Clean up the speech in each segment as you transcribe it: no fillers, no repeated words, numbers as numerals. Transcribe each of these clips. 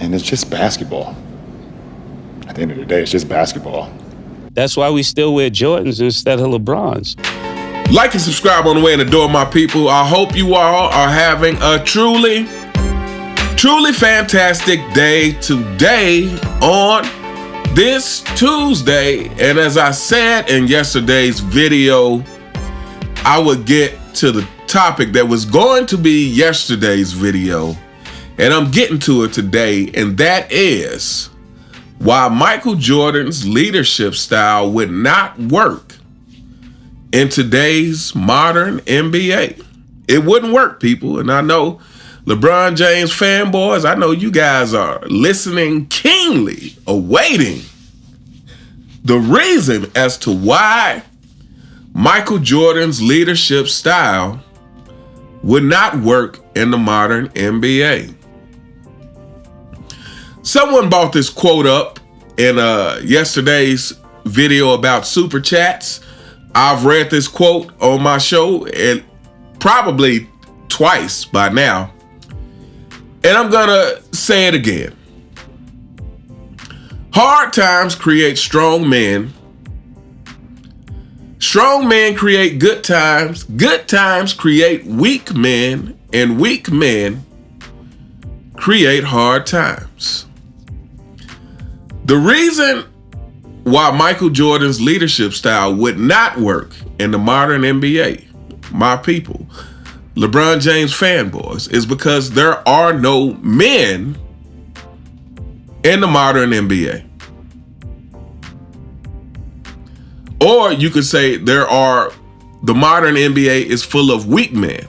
And it's just basketball. At the end of the day, it's just basketball. That's why we still wear Jordans instead of LeBrons. Like and subscribe on the way in the door, my people. I hope you all are having a truly fantastic day today on this Tuesday. And as I said in yesterday's video, I would get to the topic that was going to be yesterday's video. And I'm getting to it today, and that is why Michael Jordan's leadership style would not work in today's modern NBA. It wouldn't work, people. And I know LeBron James fanboys, I know you guys are listening keenly, awaiting the reason as to why Michael Jordan's leadership style would not work in the modern NBA. Someone brought this quote up in yesterday's video about super chats. I've read this quote on my show and probably twice by now. And I'm gonna say it again. Hard times create strong men. Strong men create good times. Good times create weak men. And weak men create hard times. The reason why Michael Jordan's leadership style would not work in the modern NBA, my people, LeBron James fanboys, is because there are no men in the modern NBA. Or you could say the modern NBA is full of weak men.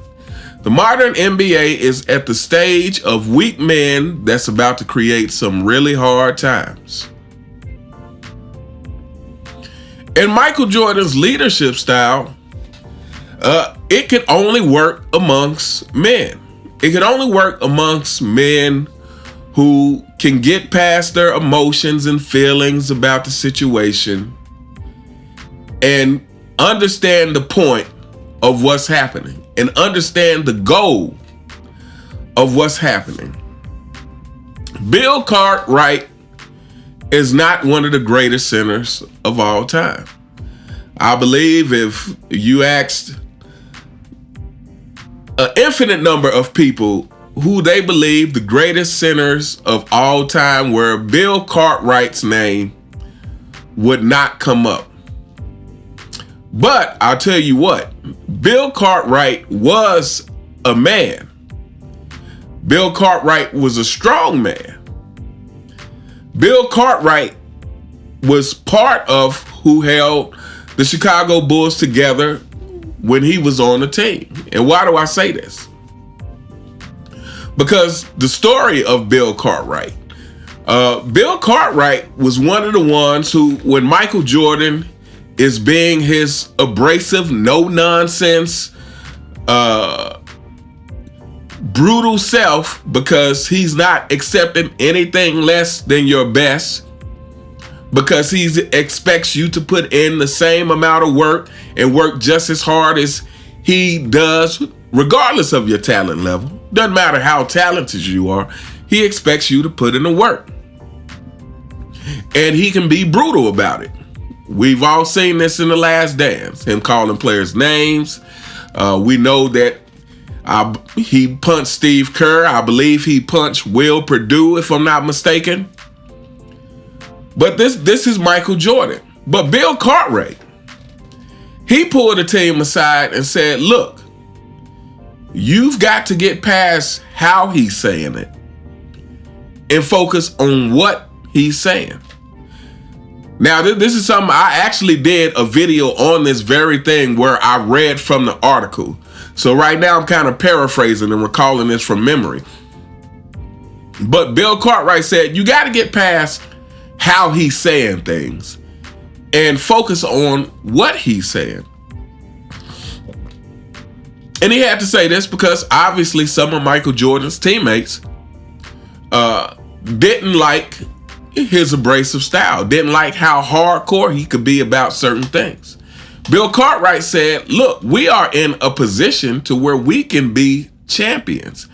The modern NBA is at the stage of weak men that's about to create some really hard times. And Michael Jordan's leadership style, it can only work amongst men. It can only work amongst men who can get past their emotions and feelings about the situation and understand the point of what's happening and understand the goal of what's happening. Bill Cartwright is not one of the greatest centers of all time. I believe if you asked an infinite number of people who they believe the greatest centers of all time were, Bill Cartwright's name would not come up. But I'll tell you what, Bill Cartwright was a man. Bill Cartwright was a strong man. Bill Cartwright was part of who held the Chicago Bulls together when he was on the team. And why do I say this? Because the story of Bill Cartwright was one of the ones who, when Michael Jordan is being his abrasive, no-nonsense, brutal self, because he's not accepting anything less than your best, because he expects you to put in the same amount of work and work just as hard as he does, regardless of your talent level. Doesn't matter how talented you are, he expects you to put in the work. And he can be brutal about it. We've all seen this in The Last Dance, him calling players names. We know that he punched Steve Kerr. I believe he punched Will Perdue, if I'm not mistaken. But this is Michael Jordan. But Bill Cartwright, he pulled the team aside and said, look, you've got to get past how he's saying it and focus on what he's saying. Now, this is something I actually did a video on, this very thing where I read from the article. So right now I'm kind of paraphrasing and recalling this from memory. But Bill Cartwright said, you got to get past how he's saying things and focus on what he's saying. And he had to say this because obviously some of Michael Jordan's teammates didn't like his abrasive style, didn't like how hardcore he could be about certain things. Bill Cartwright said, look, we are in a position to where we can be champions.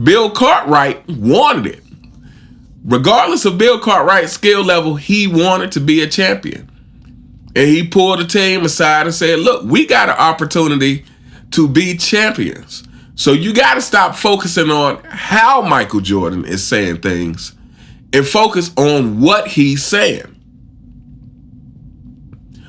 Bill Cartwright wanted it. regardless of Bill Cartwright's skill level, he wanted to be a champion. And he pulled the team aside and said, look, we got an opportunity to be champions. So you got to stop focusing on how Michael Jordan is saying things and focus on what he's saying.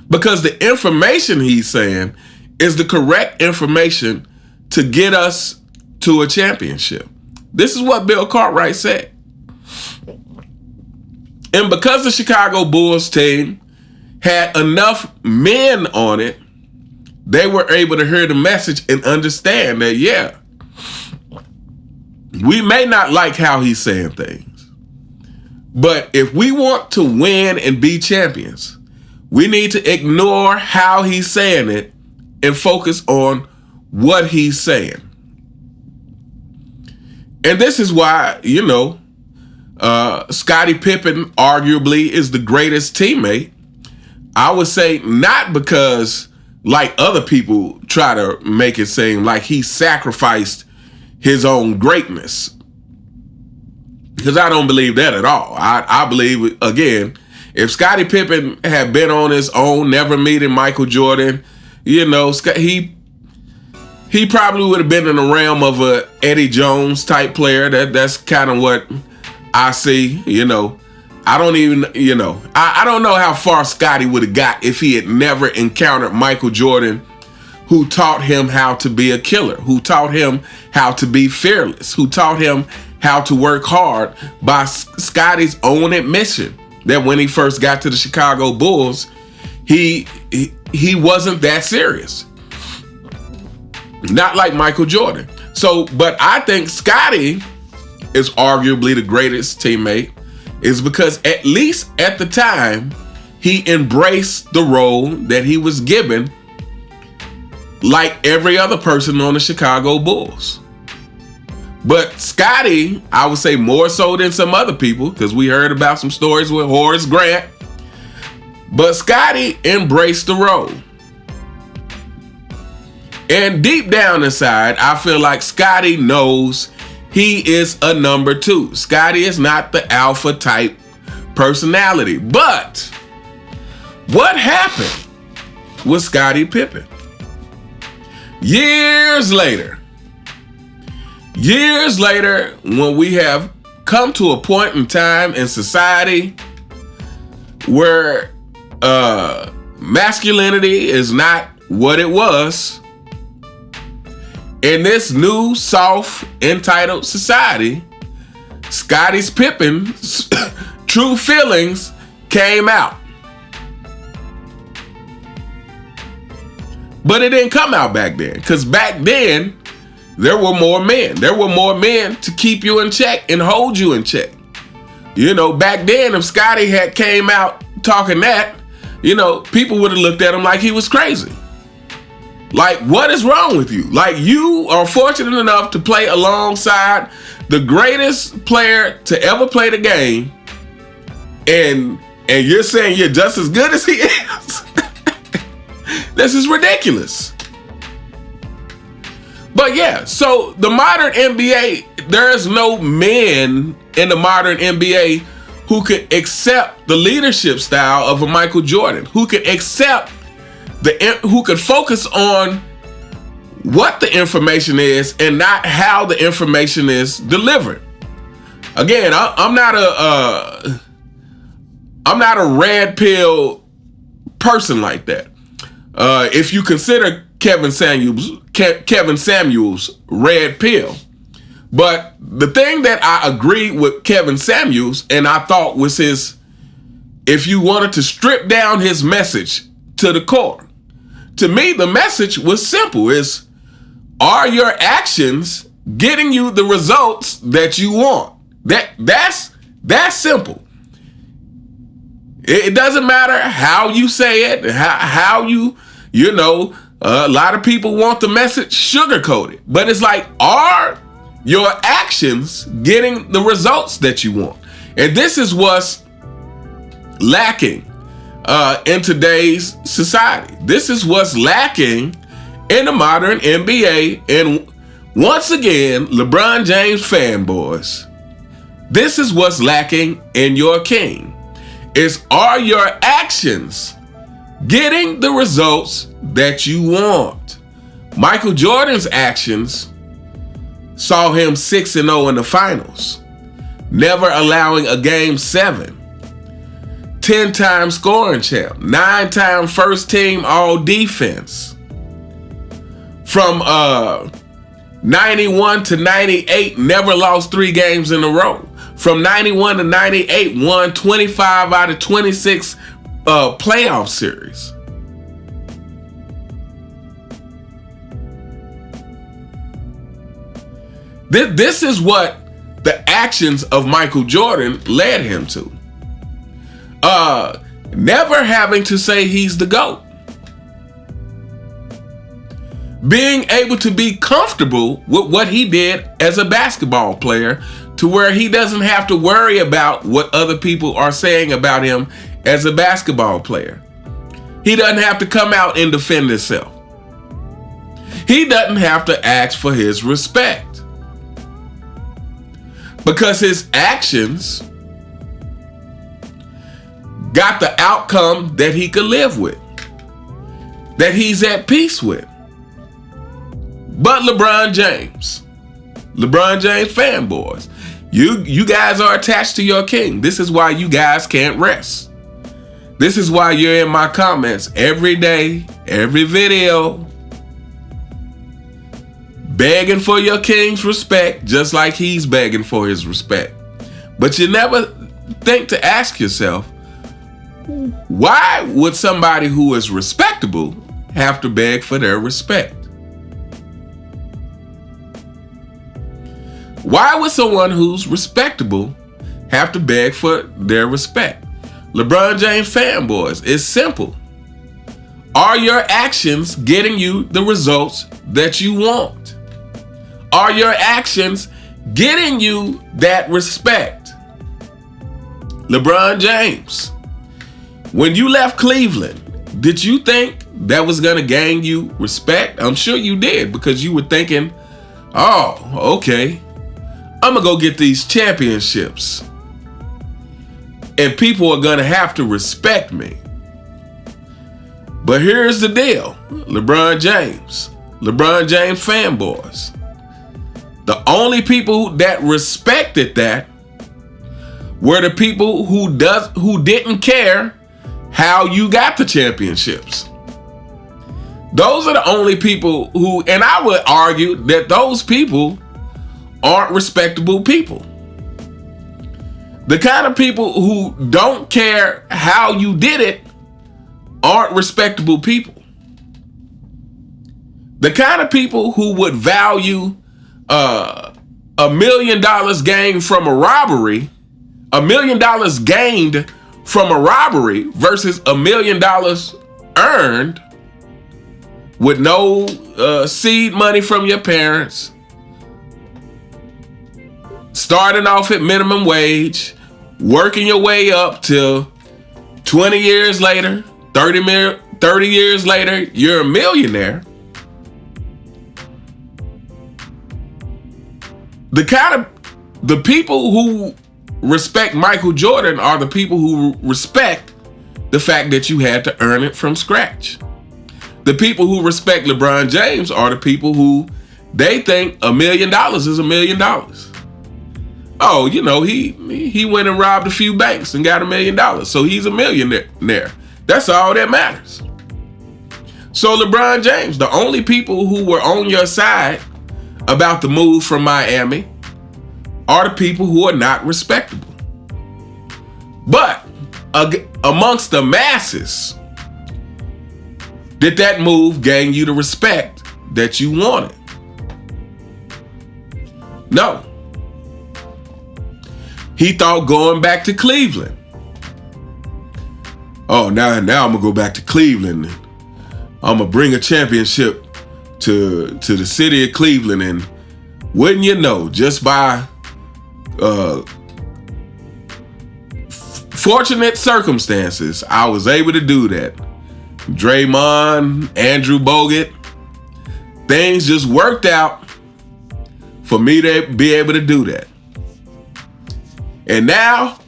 Because the information he's saying is the correct information to get us to a championship. This is what Bill Cartwright said. And because the Chicago Bulls team had enough men on it, they were able to hear the message and understand that, yeah, we may not like how he's saying things, but if we want to win and be champions, we need to ignore how he's saying it and focus on what he's saying. And this is why, Scottie Pippen arguably is the greatest teammate. I would say not because, like other people try to make it seem like he sacrificed his own greatness. Because I don't believe that at all. I believe, again, if Scottie Pippen had been on his own, never meeting Michael Jordan, he probably would have been in the realm of a Eddie Jones type player. That's kind of what I see. I don't even, I don't know how far Scottie would have got if he had never encountered Michael Jordan, who taught him how to be a killer, who taught him how to be fearless, who taught him how to work hard, by Scottie's own admission that when he first got to the Chicago Bulls, he wasn't that serious. Not like Michael Jordan. So, but I think Scottie is arguably the greatest teammate, is because at least at the time, he embraced the role that he was given like every other person on the Chicago Bulls. But Scottie, I would say more so than some other people, because we heard about some stories with Horace Grant, but Scottie embraced the role. And deep down inside, I feel like Scottie knows he is a number two. Scottie is not the alpha type personality. But what happened with Scottie Pippen? Years later, when we have come to a point in time in society where masculinity is not what it was, in this new, soft, entitled society, Scottie Pippen's true feelings came out. But it didn't come out back then, because back then, there were more men. There were more men to keep you in check and hold you in check. Back then, if Scottie had came out talking that, people would have looked at him like he was crazy. Like, what is wrong with you? Like, you are fortunate enough to play alongside the greatest player to ever play the game, and you're saying you're just as good as he is. This is ridiculous. But yeah, so the modern NBA, there's no men in the modern NBA who could accept the leadership style of a Michael Jordan, who could accept who could focus on what the information is and not how the information is delivered. Again, I'm not a red pill person like that. If you consider Kevin Samuels red pill, but the thing that I agree with Kevin Samuels, and I thought was his, if you wanted to strip down his message to the core, to me, the message was simple: is, are your actions getting you the results that you want? That's simple. It doesn't matter how you say it, how you a lot of people want the message sugar-coated, but it's like, are your actions getting the results that you want? And this is what's lacking in today's society. This is what's lacking in the modern NBA. And once again, LeBron James fanboys, This is what's lacking in your king. Are your actions getting the results that you want? Michael Jordan's actions saw him 6-0 in the finals, never allowing a game 7, 10-time scoring champ, 9-time first team all defense. From 91 to 98, never lost 3 games in a row. From 91 to 98, won 25 out of 26 playoff series. This is what the actions of Michael Jordan led him to. Never having to say he's the GOAT. Being able to be comfortable with what he did as a basketball player, to where he doesn't have to worry about what other people are saying about him as a basketball player. He doesn't have to come out and defend himself. He doesn't have to ask for his respect, because his actions got the outcome that he could live with, that he's at peace with. But LeBron James fanboys, you guys are attached to your king. This is why you guys can't rest. This is why you're in my comments every day, every video, begging for your king's respect, just like he's begging for his respect. But you never think to ask yourself, why would somebody who is respectable have to beg for their respect? Why would someone who's respectable have to beg for their respect? LeBron James fanboys, it's simple. Are your actions getting you the results that you want? Are your actions getting you that respect? LeBron James, when you left Cleveland, did you think that was going to gain you respect? I'm sure you did, because you were thinking, oh, okay, I'm going to go get these championships, and people are going to have to respect me. But here's the deal, LeBron James fanboys. The only people that respected that were the people who didn't care how you got the championships. Those are the only people who, and I would argue that those people aren't respectable people. The kind of people who don't care how you did it aren't respectable people. The kind of people who would value $1 million gained from a robbery, $1 million gained from a robbery versus $1 million earned with no seed money from your parents, starting off at minimum wage, working your way up till 20 years later, 30 years later, you're a millionaire. The people who respect Michael Jordan are the people who respect the fact that you had to earn it from scratch. The people who respect LeBron James are the people who they think $1 million is $1 million. Oh, you know, he went and robbed a few banks and got $1 million, so he's a millionaire. That's all that matters. So LeBron James, the only people who were on your side about the move from Miami are the people who are not respectable. But amongst the masses, did that move gain you the respect that you wanted? No. He thought going back to Cleveland. Oh, now I'm gonna go back to Cleveland. I'm gonna bring a championship to the city of Cleveland, and wouldn't you know, just by fortunate circumstances, I was able to do that. Draymond, Andrew Bogut, things just worked out for me to be able to do that. And now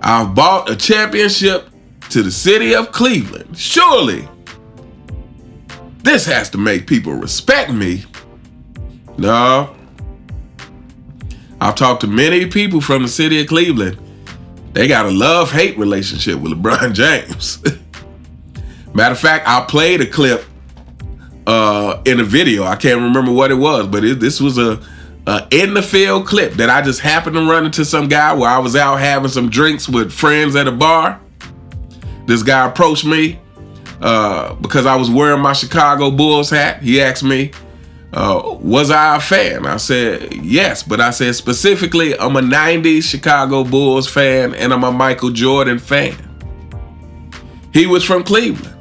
I've bought a championship to the city of Cleveland. Surely this has to make people respect me. No. I've talked to many people from the city of Cleveland. They got a love-hate relationship with LeBron James. Matter of fact, I played a clip in a video. I can't remember what it was, but this was a in the field clip that I just happened to run into some guy where I was out having some drinks with friends at a bar. This guy approached me because I was wearing my Chicago Bulls hat. He asked me, was I a fan? I said, yes, but I said specifically, I'm a 90s Chicago Bulls fan and I'm a Michael Jordan fan. He was from Cleveland.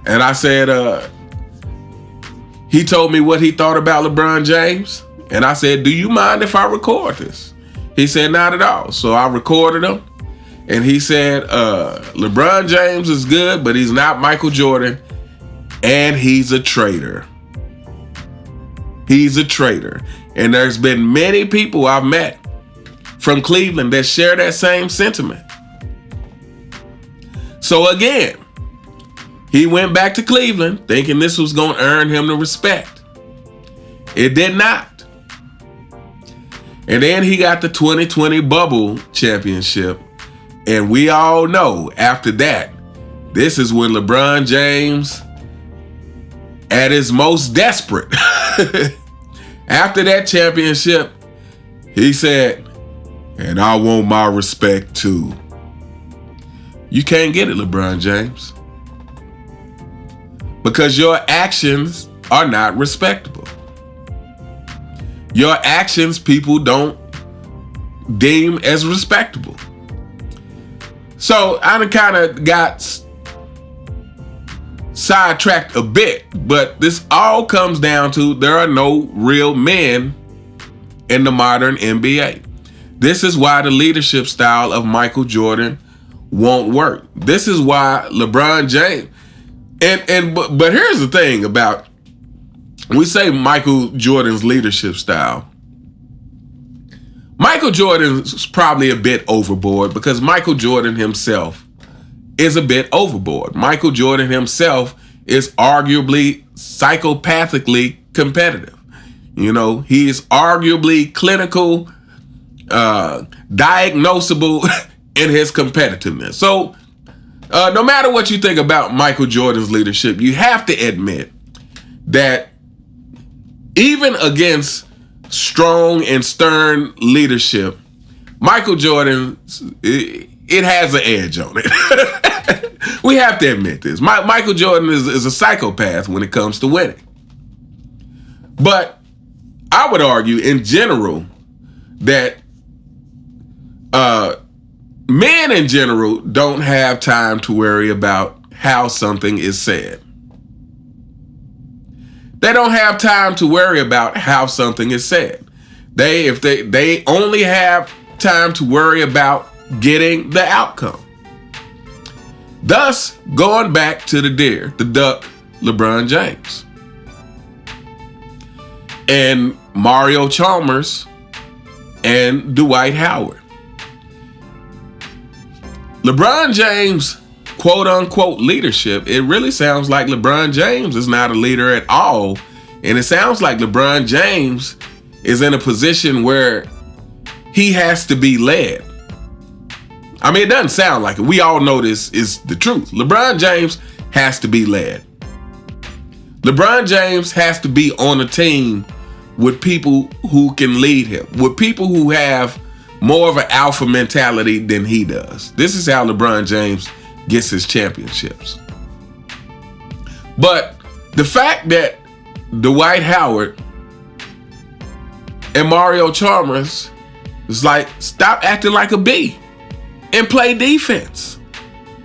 And I said, he told me what he thought about LeBron James. And I said, do you mind if I record this? He said, not at all. So I recorded him. And he said, LeBron James is good, but he's not Michael Jordan. And he's a traitor. He's a traitor. And there's been many people I've met from Cleveland that share that same sentiment. So again, he went back to Cleveland thinking this was going to earn him the respect. It did not. And then he got the 2020 bubble championship. And we all know after that, this is when LeBron James, at his most desperate, after that championship, he said, and I want my respect too. You can't get it, LeBron James. Because your actions are not respectable. Your actions people don't deem as respectable. So I kind of got sidetracked a bit, but this all comes down to there are no real men in the modern NBA. This is why the leadership style of Michael Jordan won't work. This is why LeBron James, but here's the thing about, we say Michael Jordan's leadership style. Michael Jordan's probably a bit overboard because Michael Jordan himself is a bit overboard. Michael Jordan himself is arguably psychopathically competitive. You know, he is arguably clinical, diagnosable in his competitiveness. So no matter what you think about Michael Jordan's leadership, you have to admit that even against strong and stern leadership, Michael Jordan, it has an edge on it. We have to admit this. Michael Jordan is a psychopath when it comes to winning. But I would argue in general that men in general don't have time to worry about how something is said. They don't have time to worry about how something is said. They only have time to worry about getting the outcome. Thus, going back to the duck, LeBron James. And Mario Chalmers and Dwight Howard. LeBron James' quote-unquote leadership, it really sounds like LeBron James is not a leader at all. And it sounds like LeBron James is in a position where he has to be led. I mean, it doesn't sound like it. We all know this is the truth. LeBron James has to be led. LeBron James has to be on a team with people who can lead him, with people who have more of an alpha mentality than he does. This is how LeBron James gets his championships. But the fact that Dwight Howard and Mario Chalmers is like, stop acting like a B and play defense.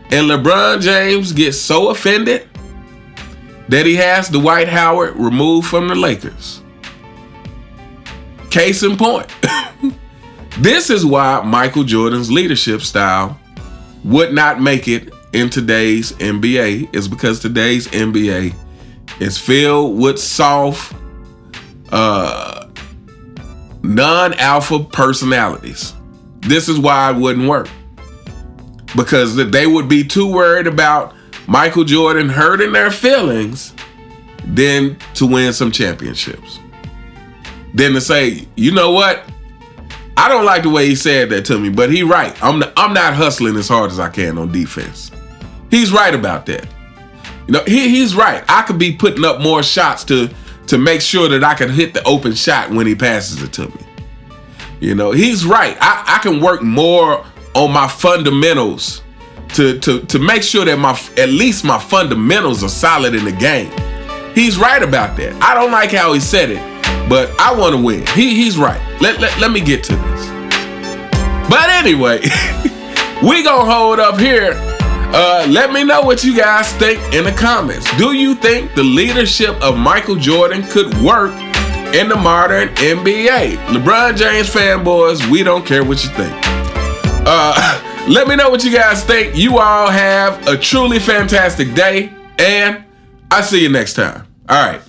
And LeBron James gets so offended that he has Dwight Howard removed from the Lakers. Case in point. This is why Michael Jordan's leadership style would not make it in today's NBA, is because today's NBA is filled with soft, non-alpha personalities. This is why it wouldn't work. Because they would be too worried about Michael Jordan hurting their feelings than to win some championships. Then to say, you know what? I don't like the way he said that to me, but he's right. I'm not hustling as hard as I can on defense. He's right about that. You know, he's right. I could be putting up more shots to make sure that I can hit the open shot when he passes it to me. You know, he's right. I can work more on my fundamentals to make sure that at least my fundamentals are solid in the game. He's right about that. I don't like how he said it, but I want to win. He's right. Let me get to this. But anyway, we gonna hold up here. Let me know what you guys think in the comments. Do you think the leadership of Michael Jordan could work in the modern NBA? LeBron James fanboys, we don't care what you think. Let me know what you guys think. You all have a truly fantastic day, and I'll see you next time. All right.